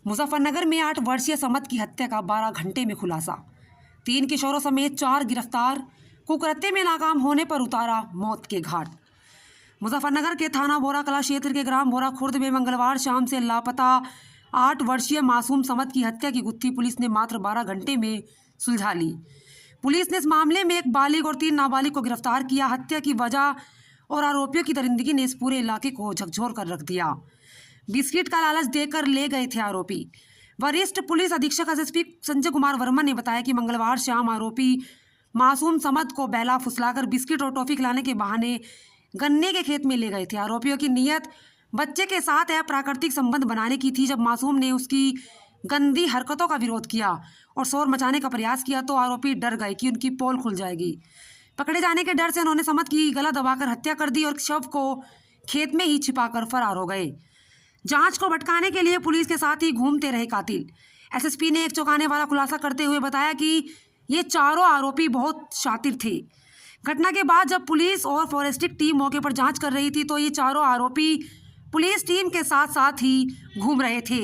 मुजफ्फरनगर में 8 वर्षीय समद की हत्या का 12 घंटे में खुलासा। 3 किशोरों समेत 4 गिरफ्तार, कुकृत्य में नाकाम होने पर उतारा मौत के घाट। मुजफ्फरनगर के थाना बोरा कला क्षेत्र के ग्राम बोरा खुर्द में मंगलवार शाम से लापता 8 वर्षीय मासूम समद की हत्या की गुत्थी पुलिस ने मात्र 12 घंटे में सुलझा ली। पुलिस ने इस मामले में एक बालिग और 3 नाबालिग को गिरफ्तार किया। हत्या की वजह और आरोपियों की दरिंदगी ने इस पूरे इलाके को झकझोर कर रख दिया। बिस्किट का लालच देकर ले गए थे आरोपी। वरिष्ठ पुलिस अधीक्षक एसएसपी संजय कुमार वर्मा ने बताया कि मंगलवार शाम आरोपी मासूम समद को बहला फुसलाकर बिस्किट और टॉफी खिलाने के बहाने गन्ने के खेत में ले गए थे। आरोपियों की नीयत बच्चे के साथ अप्राकृतिक संबंध बनाने की थी। जब मासूम ने उसकी गंदी हरकतों का विरोध किया और शोर मचाने का प्रयास किया तो आरोपी डर गए कि उनकी पोल खुल जाएगी। पकड़े जाने के डर से उन्होंने समद की गला दबाकर हत्या कर दी और शव को खेत में ही छिपाकर फरार हो गए। जांच को भटकाने के लिए पुलिस के साथ ही घूमते रहे कातिल। एसएसपी ने एक चौंकाने वाला खुलासा करते हुए बताया कि ये चारों आरोपी बहुत शातिर थे। घटना के बाद जब पुलिस और फॉरेंसिक टीम मौके पर जांच कर रही थी तो ये चारों आरोपी पुलिस टीम के साथ साथ ही घूम रहे थे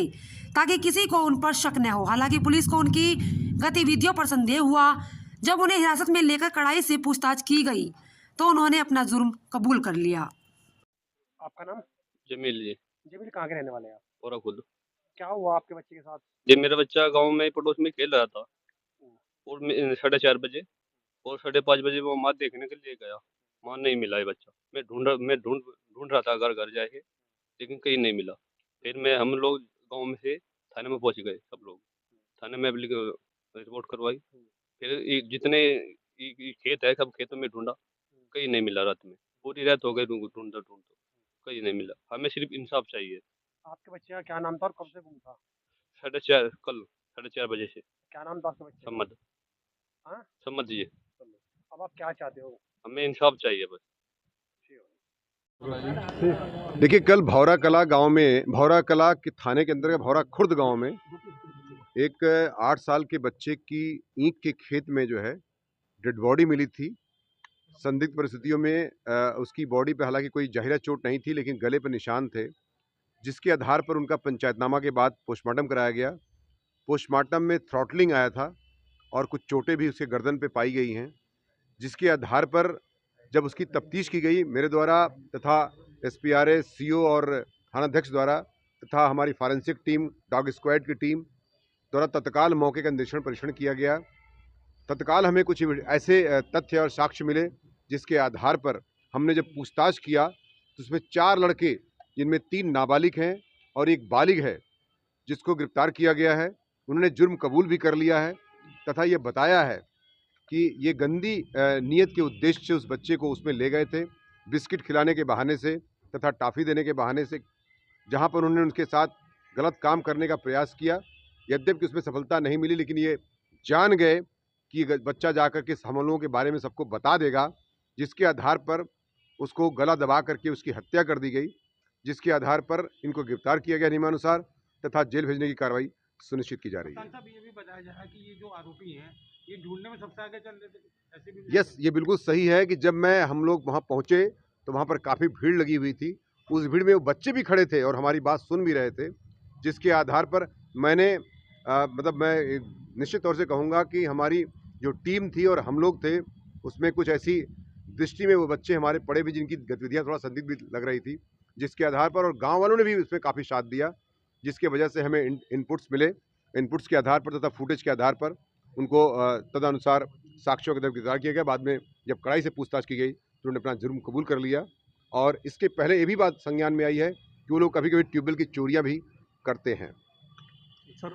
ताकि किसी को उन पर शक न हो। हालांकि पुलिस को उनकी गतिविधियों पर संदेह हुआ। जब उन्हें हिरासत में लेकर कड़ाई से पूछताछ की गई तो उन्होंने अपना जुर्म कबूल कर लिया। आपका नाम? जमील जी। जमील, कहाँ के रहने वाले हैं आप? पूरा खुद। क्या हुआ आपके बच्चे के साथ? जी मेरा बच्चा गांव में पड़ोस में खेल रहा था और 4:30 बजे और 5:30 बजे वो माँ देखने के लिए गया। माँ नहीं मिला है बच्चा। मैं ढूंढ रहा था घर घर जाके, लेकिन कहीं नहीं मिला। फिर हम लोग गांव में से थाने में पहुंच गए। सब लोग थाने में रिपोर्ट करवाई। फिर जितने खेत है सब खेतों में ढूंढा, कहीं नहीं मिला। रात में पूरी रात हो गई ढूंढता कहीं नहीं मिला। हमें सिर्फ इंसाफ चाहिए। आपके बच्चे का क्या नाम था और कब से गुम था? 4:30 कल 4:30 बजे से। क्या नाम था आपके बच्चे का? सम्मत। हाँ? सम्मत जी। अब आप क्या चाहते हो? हमें इंसाफ चाहिए बस। देखिए, कल भौरा कला के थाने के अंदर भौरा खुर्द गांव में एक 8 साल के बच्चे की ईंख के खेत में जो है डेड बॉडी मिली थी। संदिग्ध परिस्थितियों में उसकी बॉडी पे हालांकि कोई जहरीला चोट नहीं थी, लेकिन गले पर निशान थे, जिसके आधार पर उनका पंचायतनामा के बाद पोस्टमार्टम कराया गया। पोस्टमार्टम में थ्रॉटलिंग आया था और कुछ चोटें भी उसके गर्दन पे पाई गई हैं, जिसके आधार पर जब उसकी तफ्तीश की गई मेरे द्वारा तथा एसपीआरए, सीओ और थानाध्यक्ष द्वारा तथा हमारी फॉरेंसिक टीम, डॉग स्क्वाड की टीम द्वारा तत्काल मौके का निरीक्षण परीक्षण किया गया। तत्काल हमें कुछ ऐसे तथ्य और साक्ष्य मिले जिसके आधार पर हमने जब पूछताछ किया तो उसमें 4 लड़के, जिनमें 3 नाबालिग हैं और 1 बालिग है, जिसको गिरफ्तार किया गया है। उन्होंने जुर्म कबूल भी कर लिया है तथा ये बताया है कि ये गंदी नीयत के उद्देश्य से उस बच्चे को उसमें ले गए थे, बिस्किट खिलाने के बहाने से तथा टॉफ़ी देने के बहाने से, जहां पर उन्होंने उनके साथ गलत काम करने का प्रयास किया। यद्यपि उसमें सफलता नहीं मिली, लेकिन ये जान गए कि बच्चा जाकर के हम लोगों के बारे में सबको बता देगा, जिसके आधार पर उसको गला दबा करके उसकी हत्या कर दी गई, जिसके आधार पर इनको गिरफ्तार किया गया नियमानुसार तथा जेल भेजने की कार्रवाई सुनिश्चित की जा रही है। ये भी बताया जा रहा है कि ये जो आरोपी हैं ये ढूंढने में सबसे आगे चल रहे थे, ऐसे भी? यस, ये बिल्कुल सही है कि जब हम लोग वहाँ पहुँचे तो वहाँ पर काफ़ी भीड़ लगी हुई थी। उस भीड़ में वो बच्चे भी खड़े थे और हमारी बात सुन भी रहे थे, जिसके आधार पर मैंने मैं निश्चित तौर से कहूँगा कि हमारी जो टीम थी और हम लोग थे, उसमें कुछ ऐसी दृष्टि में वो बच्चे हमारे पड़े भी जिनकी गतिविधियाँ थोड़ा संदिग्ध भी लग रही थी, जिसके आधार पर और गाँव वालों ने भी उसमें काफ़ी साथ दिया, जिसकी वजह से हमें इनपुट्स मिले। इनपुट्स के आधार पर तथा फुटेज के आधार पर उनको तदनुसार साक्ष्यों के तहत गिरफ्तार किया गया। बाद में जब कड़ाई से पूछताछ की गई तो उन्होंने अपना जुर्म कबूल कर लिया। और इसके पहले ये भी बात संज्ञान में आई है कि वो लोग कभी-कभी ट्यूबवेल की चोरियां भी करते हैं। सर